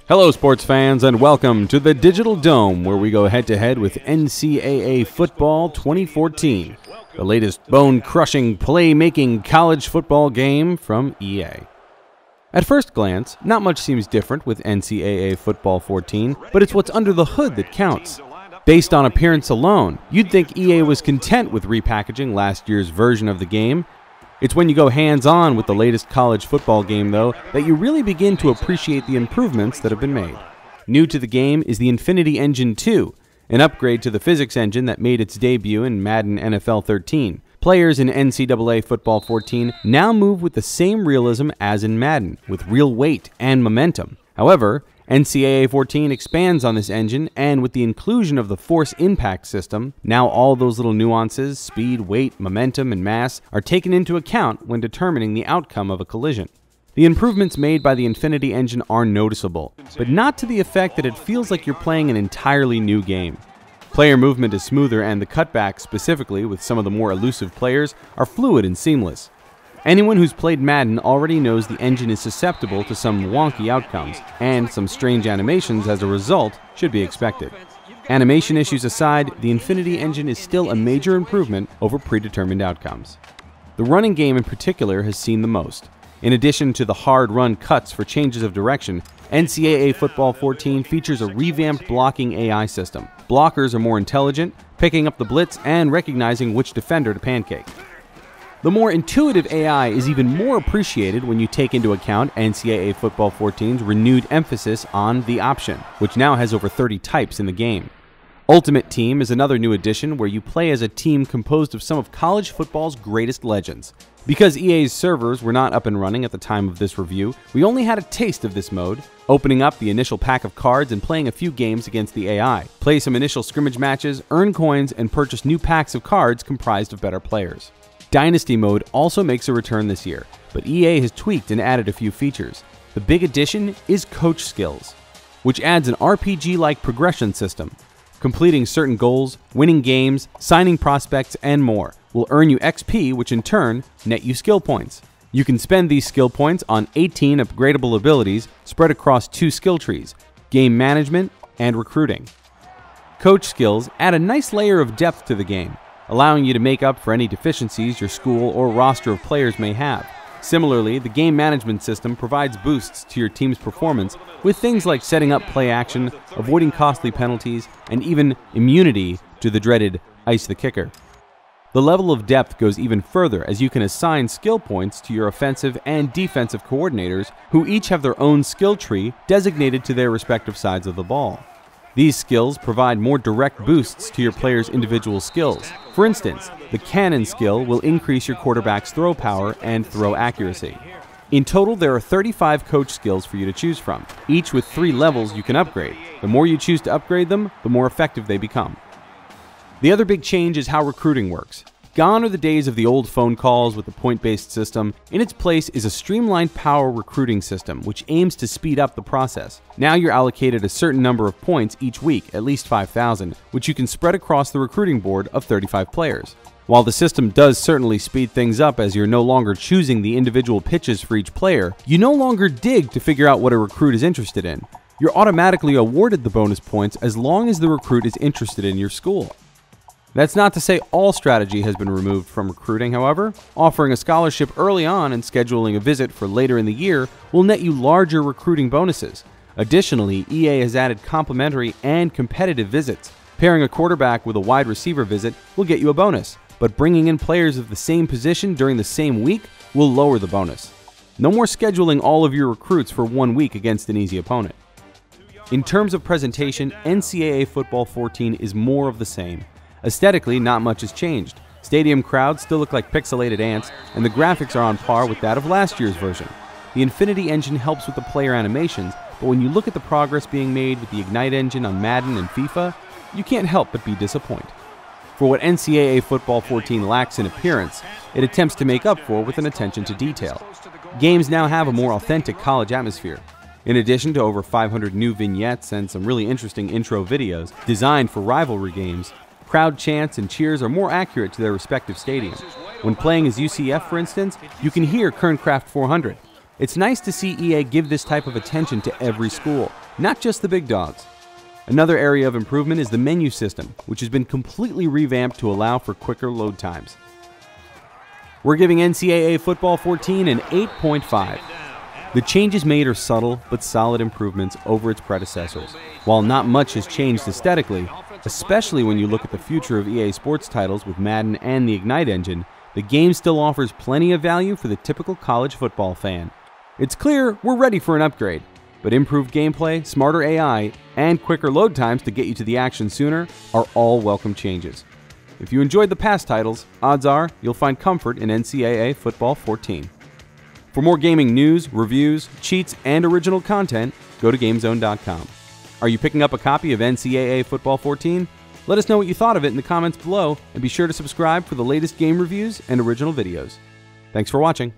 Hello sports fans and welcome to the Digital Dome, where we go head-to-head with NCAA Football 2014, the latest bone-crushing, play-making college football game from EA. At first glance, not much seems different with NCAA Football 14, but it's what's under the hood that counts. Based on appearance alone, you'd think EA was content with repackaging last year's version of the game. It's when you go hands-on with the latest college football game, though, that you really begin to appreciate the improvements that have been made. New to the game is the Infinity Engine 2, an upgrade to the physics engine that made its debut in Madden NFL 13. Players in NCAA Football 14 now move with the same realism as in Madden, with real weight and momentum. However, NCAA 14 expands on this engine, and with the inclusion of the force impact system, now all those little nuances, speed, weight, momentum, and mass, are taken into account when determining the outcome of a collision. The improvements made by the Infinity Engine are noticeable, but not to the effect that it feels like you're playing an entirely new game. Player movement is smoother, and the cutbacks, specifically with some of the more elusive players, are fluid and seamless. Anyone who's played Madden already knows the engine is susceptible to some wonky outcomes, and some strange animations as a result should be expected. Animation issues aside, the Infinity Engine is still a major improvement over predetermined outcomes. The running game in particular has seen the most. In addition to the hard run cuts for changes of direction, NCAA Football 14 features a revamped blocking AI system. Blockers are more intelligent, picking up the blitz and recognizing which defender to pancake. The more intuitive AI is even more appreciated when you take into account NCAA Football 14's renewed emphasis on the option, which now has over 30 types in the game. Ultimate Team is another new addition where you play as a team composed of some of college football's greatest legends. Because EA's servers were not up and running at the time of this review, we only had a taste of this mode, opening up the initial pack of cards and playing a few games against the AI, play some initial scrimmage matches, earn coins, and purchase new packs of cards comprised of better players. Dynasty mode also makes a return this year, but EA has tweaked and added a few features. The big addition is Coach Skills, which adds an RPG-like progression system. Completing certain goals, winning games, signing prospects, and more will earn you XP, which in turn net you skill points. You can spend these skill points on 18 upgradable abilities spread across 2 skill trees, game management and recruiting. Coach Skills add a nice layer of depth to the game, allowing you to make up for any deficiencies your school or roster of players may have. Similarly, the game management system provides boosts to your team's performance with things like setting up play action, avoiding costly penalties, and even immunity to the dreaded ice the kicker. The level of depth goes even further as you can assign skill points to your offensive and defensive coordinators, who each have their own skill tree designated to their respective sides of the ball. These skills provide more direct boosts to your player's individual skills. For instance, the cannon skill will increase your quarterback's throw power and throw accuracy. In total, there are 35 coach skills for you to choose from, each with 3 levels you can upgrade. The more you choose to upgrade them, the more effective they become. The other big change is how recruiting works. Gone are the days of the old phone calls with the point-based system. In its place is a streamlined power recruiting system, which aims to speed up the process. Now you're allocated a certain number of points each week, at least 5,000, which you can spread across the recruiting board of 35 players. While the system does certainly speed things up as you're no longer choosing the individual pitches for each player, you no longer dig to figure out what a recruit is interested in. You're automatically awarded the bonus points as long as the recruit is interested in your school. That's not to say all strategy has been removed from recruiting, however. Offering a scholarship early on and scheduling a visit for later in the year will net you larger recruiting bonuses. Additionally, EA has added complimentary and competitive visits. Pairing a quarterback with a wide receiver visit will get you a bonus, but bringing in players of the same position during the same week will lower the bonus. No more scheduling all of your recruits for 1 week against an easy opponent. In terms of presentation, NCAA Football 14 is more of the same. Aesthetically, not much has changed. Stadium crowds still look like pixelated ants, and the graphics are on par with that of last year's version. The Infinity Engine helps with the player animations, but when you look at the progress being made with the Ignite engine on Madden and FIFA, you can't help but be disappointed. For what NCAA Football 14 lacks in appearance, it attempts to make up for with an attention to detail. Games now have a more authentic college atmosphere. In addition to over 500 new vignettes and some really interesting intro videos designed for rivalry games, crowd chants and cheers are more accurate to their respective stadiums. When playing as UCF, for instance, you can hear Kerncraft 400. It's nice to see EA give this type of attention to every school, not just the big dogs. Another area of improvement is the menu system, which has been completely revamped to allow for quicker load times. We're giving NCAA Football 14 an 8.5. The changes made are subtle but solid improvements over its predecessors. While not much has changed aesthetically, especially when you look at the future of EA Sports titles with Madden and the Ignite engine, the game still offers plenty of value for the typical college football fan. It's clear we're ready for an upgrade, but improved gameplay, smarter AI, and quicker load times to get you to the action sooner are all welcome changes. If you enjoyed the past titles, odds are you'll find comfort in NCAA Football 14. For more gaming news, reviews, cheats, and original content, go to GameZone.com. Are you picking up a copy of NCAA Football 14? Let us know what you thought of it in the comments below, and be sure to subscribe for the latest game reviews and original videos. Thanks for watching.